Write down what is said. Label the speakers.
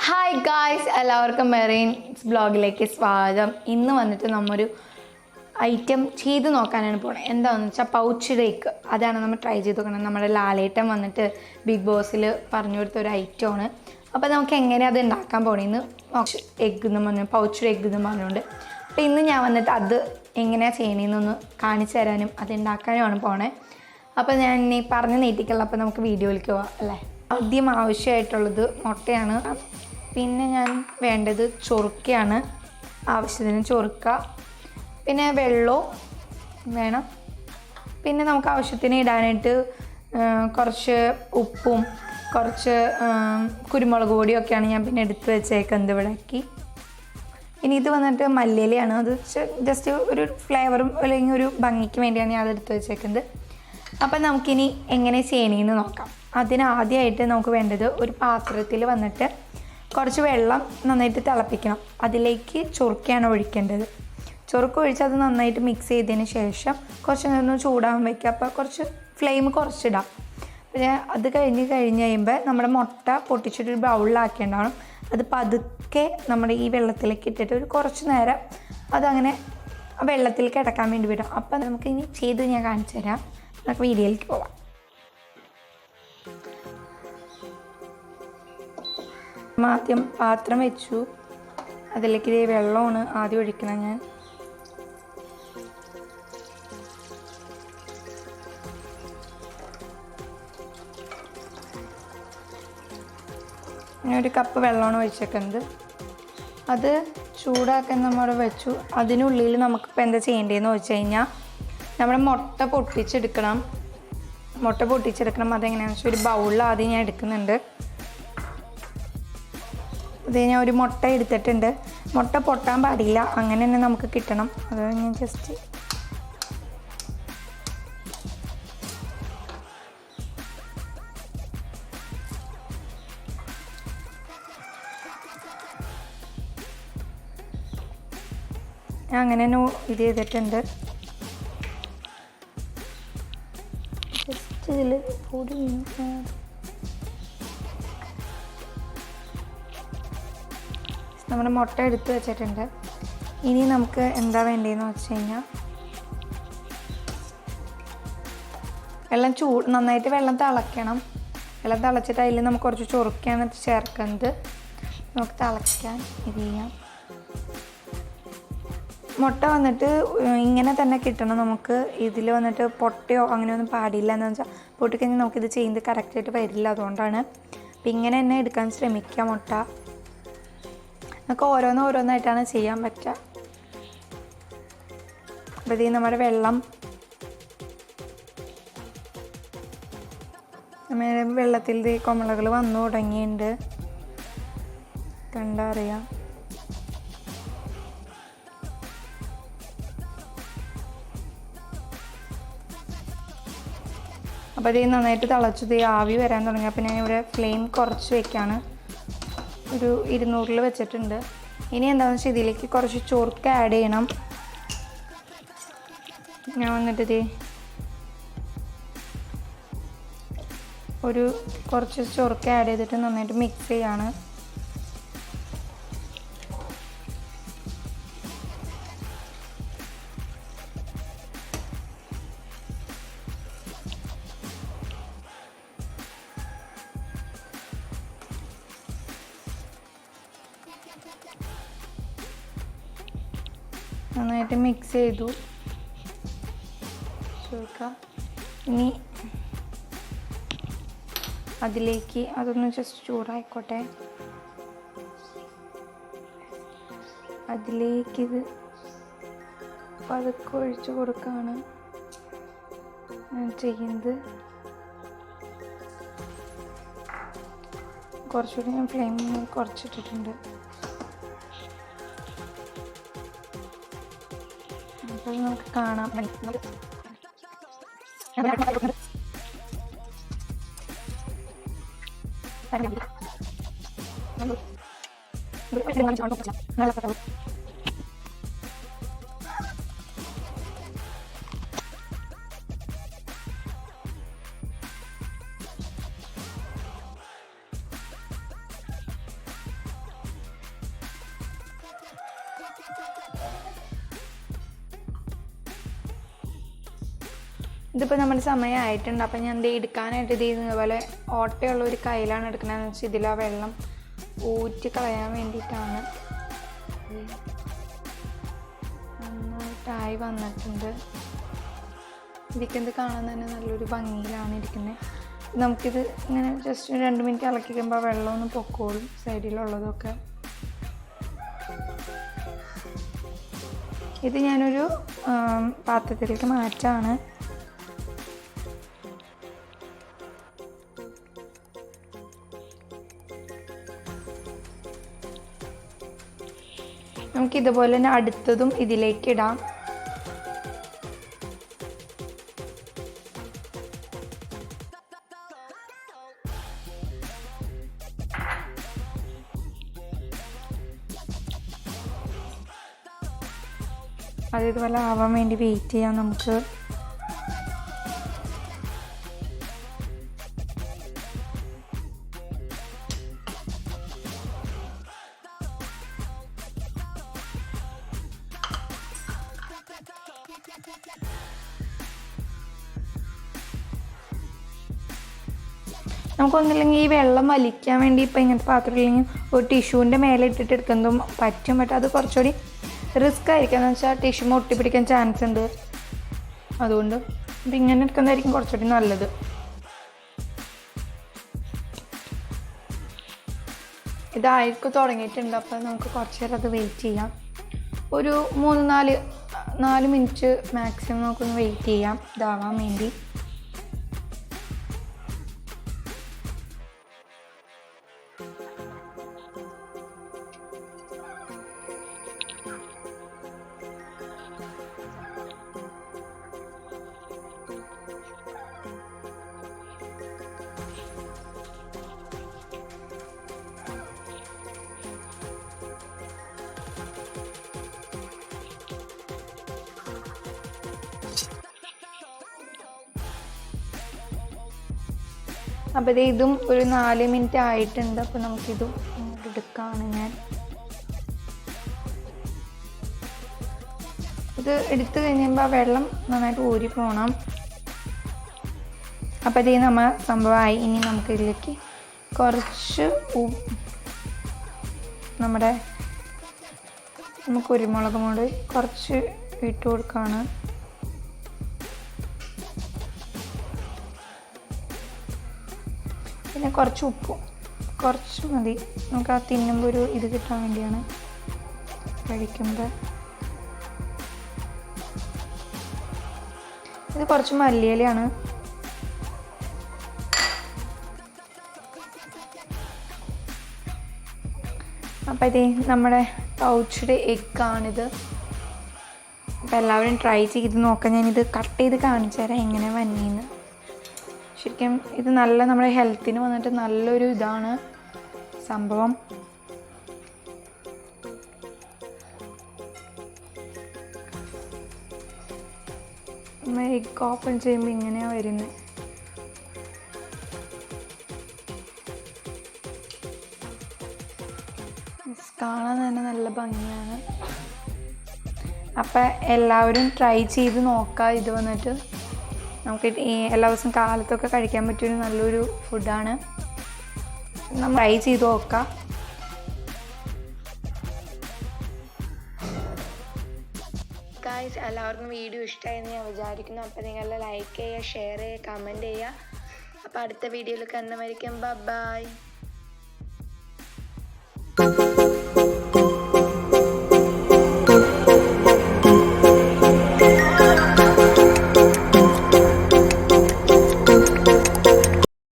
Speaker 1: Hi guys, എല്ലാവർക്കും marine ബ്ലോഗിലേക്ക് സ്വാഗതം. ഇന്ന് വന്നിട്ട് നമ്മൊരു ഐറ്റം ചെയ്ത് നോക്കാനാണ് പോണത്. എന്താണെന്ന് വെച്ചാൽ പൗച്ച്ഡ് എഗ്. അതാണ് നമ്മൾ ട്രൈ ചെയ്ത് നോക്കണം. നമ്മുടെ ലാലേട്ടൻ വന്നിട്ട് ബിഗ് ബോസിൽ പറഞ്ഞു കൊടുത്തൊരു ഐറ്റമാണ്. അപ്പോൾ നമുക്ക് എങ്ങനെ അത് ഉണ്ടാക്കാൻ പോണേന്ന് എഗ് എന്ന് പറഞ്ഞു, പൗച്ച്ഡ് എഗ് എന്ന് പറഞ്ഞുകൊണ്ട്. അപ്പോൾ ഇന്ന് ഞാൻ വന്നിട്ട് അത് എങ്ങനെയാണ് ചെയ്യണേന്നൊന്ന് കാണിച്ചു തരാനും അത് ഉണ്ടാക്കാനുമാണ് പോണേ. അപ്പോൾ ഞാൻ ഇനി പറഞ്ഞ് നീട്ടിക്കല്ല. അപ്പോൾ നമുക്ക് വീഡിയോയിലേക്ക് പോവാം അല്ലേ. ആദ്യം ആവശ്യമായിട്ടുള്ളത് മുട്ടയാണ്. പിന്നെ ഞാൻ വേണ്ടത് ചൊറുക്കയാണ്, ആവശ്യത്തിന് ചൊറുക്ക, പിന്നെ വെള്ളവും വേണം. പിന്നെ നമുക്ക് ആവശ്യത്തിന് ഇടാനായിട്ട് കുറച്ച് ഉപ്പും കുറച്ച് കുരുമുളക് പൊടിയൊക്കെയാണ് ഞാൻ പിന്നെ എടുത്ത് വെച്ചേക്കുന്നത് ഇവിടേക്ക്. ഇനി ഇത് വന്നിട്ട് മല്ലിയിലയാണ്. അത് ജസ്റ്റ് ഒരു ഫ്ലേവറും അല്ലെങ്കിൽ ഒരു ഭംഗിക്ക് വേണ്ടിയാണ് ഞാൻ അതെടുത്ത് വെച്ചേക്കുന്നത്. അപ്പം നമുക്കിനി എങ്ങനെ ചെയ്യണമെന്ന് നോക്കാം. അതിനാദ്യമായിട്ട് നമുക്ക് വേണ്ടത് ഒരു പാത്രത്തിൽ വന്നിട്ട് കുറച്ച് വെള്ളം നന്നായിട്ട് തിളപ്പിക്കണം. അതിലേക്ക് ചൊറുക്കയാണ് ഒഴിക്കേണ്ടത്. ചൊറുക്ക ഒഴിച്ച് അത് നന്നായിട്ട് മിക്സ് ചെയ്തതിന് ശേഷം കുറച്ച് നേരം ചൂടാകാൻ വയ്ക്കുക. അപ്പോൾ കുറച്ച് ഫ്ലെയിം കുറച്ചിടാം. പിന്നെ അത് കഴിഞ്ഞ് കഴിയുമ്പോൾ നമ്മുടെ മുട്ട പൊട്ടിച്ചിട്ടൊരു ബൗളിലാക്കേണ്ടതാണ്. അത് പതുക്കെ നമ്മുടെ ഈ വെള്ളത്തിലേക്ക് ഇട്ടിട്ട് ഒരു കുറച്ച് നേരം അതങ്ങനെ വെള്ളത്തിൽ കിടക്കാൻ വേണ്ടി വിടാം. അപ്പം നമുക്ക് ഇനി ചെയ്ത് ഞാൻ കാണിച്ചു തരാം. നമുക്ക് വീഡിയോയിലേക്ക് പോവാം. ആദ്യം പാത്രം വെച്ചു. അതിലേക്ക് വെള്ളമാണ് ആദ്യം ഒഴിക്കണം. ഞാൻ ഒരു കപ്പ് വെള്ളമാണ് ഒഴിച്ചേക്കുന്നത്. അത് ചൂടാക്കാൻ നമ്മൾ വെച്ചു. അതിനുള്ളിൽ നമുക്കിപ്പോൾ എന്താ ചെയ്യേണ്ടതെന്ന് വെച്ച് കഴിഞ്ഞാൽ നമ്മുടെ മുട്ട പൊട്ടിച്ചെടുക്കണം. അതെങ്ങനെയാണെന്ന് വെച്ചാൽ ഒരു ബൗളിൽ ആദ്യം ഞാൻ എടുക്കുന്നുണ്ട്. അത് ഞാൻ ഒരു മുട്ട എടുത്തിട്ടുണ്ട്. മുട്ട പൊട്ടാൻ പാടില്ല, അങ്ങനെ തന്നെ നമുക്ക് കിട്ടണം. അത് ഞാൻ ജസ്റ്റ് അങ്ങനെ തന്നെ ഇത് ചെയ്തിട്ടുണ്ട്. ജസ്റ്റ് ഇതിൽ പൊടി നമ്മുടെ മുട്ട എടുത്ത് വെച്ചിട്ടുണ്ട്. ഇനി നമുക്ക് എന്താ വേണ്ടതെന്ന് വെച്ച് കഴിഞ്ഞാൽ നന്നായിട്ട് വെള്ളം തിളയ്ക്കണം. വെള്ളം തിളച്ചിട്ട് അതിൽ നമുക്ക് കുറച്ച് ചൊറുക്കയാണ് ചേർക്കുന്നത്. നമുക്ക് തിളയ്ക്കാൻ ഇത് ചെയ്യാം. മുട്ട വന്നിട്ട് ഇങ്ങനെ തന്നെ കിട്ടണം. നമുക്ക് ഇതിൽ വന്നിട്ട് പൊട്ടയോ അങ്ങനെയൊന്നും പാടില്ല. എന്ന് വെച്ചാൽ പൊട്ടിക്കഴിഞ്ഞാൽ നമുക്കിത് ചെയ്യുന്നത് കറക്റ്റായിട്ട് വരില്ല. അതുകൊണ്ടാണ് അപ്പം ഇങ്ങനെ തന്നെ എടുക്കാൻ ശ്രമിക്കുക മുട്ട. നമുക്ക് ഓരോന്നായിട്ടാണ് ചെയ്യാൻ പറ്റുക. അപ്പോൾ ഇത് നമ്മുടെ വെള്ളത്തിൽ കൊമളകൾ വന്നു തുടങ്ങിയിട്ടുണ്ട്. കണ്ടറിയാം. അപ്പോൾ ഇത് നന്നായിട്ട് തിളച്ചത് ആവി വരാൻ തുടങ്ങി. അപ്പോൾ ഞാനിവിടെ ഫ്ലെയിം കുറച്ച് വയ്ക്കാണ്. ഒരു 200-ൽ വെച്ചിട്ടുണ്ട്. ഇനി എന്താണെന്ന് വെച്ചാൽ ഇതിലേക്ക് കുറച്ച് ചൊറുക്ക ആഡ് ചെയ്യണം. ഞാൻ വന്നിട്ട് ഒരു കുറച്ച് ചൊറുക്ക ആഡ് ചെയ്തിട്ട് നന്നായിട്ട് മിക്സ് ചെയ്യാണ്. നന്നായിട്ട് മിക്സ് ചെയ്തു ചൊറുക്ക. ഇനി അതിലേക്ക് അതൊന്ന് ജസ്റ്റ് ചൂടായിക്കോട്ടെ. അതിലേക്കിത് പതുക്കെ ഒഴിച്ച് കൊടുക്കുകയാണ് ചെയ്യുന്നത്. കുറച്ചുകൂടി ഞാൻ ഫ്ലെയിം കുറച്ചിട്ടിട്ടുണ്ട്. അപ്പോൾ നമുക്ക് കാണാം. ഇതിപ്പോൾ നമ്മുടെ സമയമായിട്ടുണ്ട്. അപ്പം ഞാൻ ഇത് എടുക്കാനായിട്ട് ഇത് ഇതുപോലെ ഓട്ടയുള്ള ഒരു കയ്യിലാണ് എടുക്കണതെന്ന് വെച്ചാൽ ഇതിൽ ആ വെള്ളം ഊറ്റി കളയാൻ വേണ്ടിയിട്ടാണ്. നന്നായിട്ടായി വന്നിട്ടുണ്ട്. ഇരിക്കുന്നത് കാണാൻ തന്നെ നല്ലൊരു ഭംഗിയിലാണ് ഇരിക്കുന്നത്. നമുക്കിത് ഇങ്ങനെ ജസ്റ്റ് 2 മിനിറ്റ് ഇളക്കി കഴിയുമ്പോൾ വെള്ളം ഒന്ന് പൊക്കോളും സൈഡിലുള്ളതൊക്കെ. ഇത് ഞാനൊരു പാത്രത്തിലേക്ക് മാറ്റാണ്. നമുക്കിതുപോലെ തന്നെ അടുത്തതും ഇതിലേക്ക് ഇടാം. അത് ഇതുപോലെ ആവാൻ വേണ്ടി വെയിറ്റ് ചെയ്യാം നമുക്ക്. നമുക്കൊന്നില്ലെങ്കിൽ ഈ വെള്ളം വലിക്കാൻ വേണ്ടി ഇപ്പം ഇങ്ങനത്തെ പാത്രം ഇല്ലെങ്കിൽ ഒരു ടിഷ്യൂവിൻ്റെ മേലെ ഇട്ടിട്ട് എടുക്കുന്നതും പറ്റും. ബട്ട് അത് കുറച്ചുകൂടി റിസ്ക് ആയിരിക്കും. എന്ന് വെച്ചാൽ ടിഷ്യൂ ഒട്ടിപ്പിടിക്കാൻ ചാൻസ് ഉണ്ട്. അതുകൊണ്ട് ഇപ്പം ഇങ്ങനെ എടുക്കുന്നതായിരിക്കും കുറച്ചുകൂടി നല്ലത്. ഇതായിരിക്കും തുടങ്ങിയിട്ടുണ്ട്. അപ്പം നമുക്ക് കുറച്ച് നേരം അത് വെയിറ്റ് ചെയ്യാം. ഒരു 3-4 മിനിറ്റ് മാക്സിമം നമുക്കൊന്ന് വെയിറ്റ് ചെയ്യാം ഇതാവാൻ വേണ്ടി. അപ്പോൾ ഇതും ഒരു 4 മിനിറ്റ് ആയിട്ടുണ്ട്. അപ്പോൾ നമുക്കിതും എടുക്കുകയാണ് ഞാൻ. ഇത് എടുത്തു കഴിയുമ്പോൾ ആ വെള്ളം നന്നായിട്ട് ഊരി പോകണം. അപ്പോൾ ഇത് നമ്മൾ സംഭവമായി. ഇനി നമുക്കിതിലേക്ക് കുറച്ച് നമ്മുടെ കുരുമുളക് പൊടി കുറച്ച് ഇട്ട് കൊടുക്കുകയാണ്. പിന്നെ കുറച്ച് ഉപ്പും കുറച്ച് മതി. നമുക്ക് ആ തിന്നുമ്പോൾ ഒരു ഇത് കിട്ടാൻ വേണ്ടിയാണ് കഴിക്കുമ്പോൾ. ഇത് കുറച്ച് മല്ലിയിലയാണ്. അപ്പോൾ ഇത് നമ്മുടെ പൗച്ച്ഡ് എഗ്ഗാണിത്. അപ്പോൾ എല്ലാവരും ട്രൈ ചെയ്ത് നോക്കാം. ഞാനിത് കട്ട് ചെയ്ത് കാണിച്ചു തരാം എങ്ങനെ വന്നീന്ന്. ശരിക്കും ഇത് നല്ല നമ്മുടെ ഹെൽത്തിന് വന്നിട്ട് നല്ലൊരു ഇതാണ് സംഭവം. എഗ് ഓപ്പൺ ചെയ്യുമ്പോൾ ഇങ്ങനെയാണ് വരുന്നത്. കാണാൻ തന്നെ നല്ല ഭംഗിയാണ്. അപ്പം എല്ലാവരും ട്രൈ ചെയ്ത് നോക്കാം. ഇത് വന്നിട്ട് നമുക്ക് എല്ലാ ദിവസവും കാലത്തൊക്കെ കഴിക്കാൻ പറ്റിയൊരു നല്ലൊരു ഫുഡാണ്. നമ്മൾ ട്രൈ ചെയ്ത് നോക്കാം. ഗായ്സ്, എല്ലാവർക്കും വീഡിയോ ഇഷ്ടമായെന്ന് ഞാൻ വിചാരിക്കുന്നു. അപ്പോൾ നിങ്ങൾ ലൈക്ക് ചെയ്യുക, ഷെയർ ചെയ്യുക, കമൻറ്റ് ചെയ്യുക. അപ്പോൾ അടുത്ത വീഡിയോയിൽ കാണുന്നവരിക്കും ബൈ.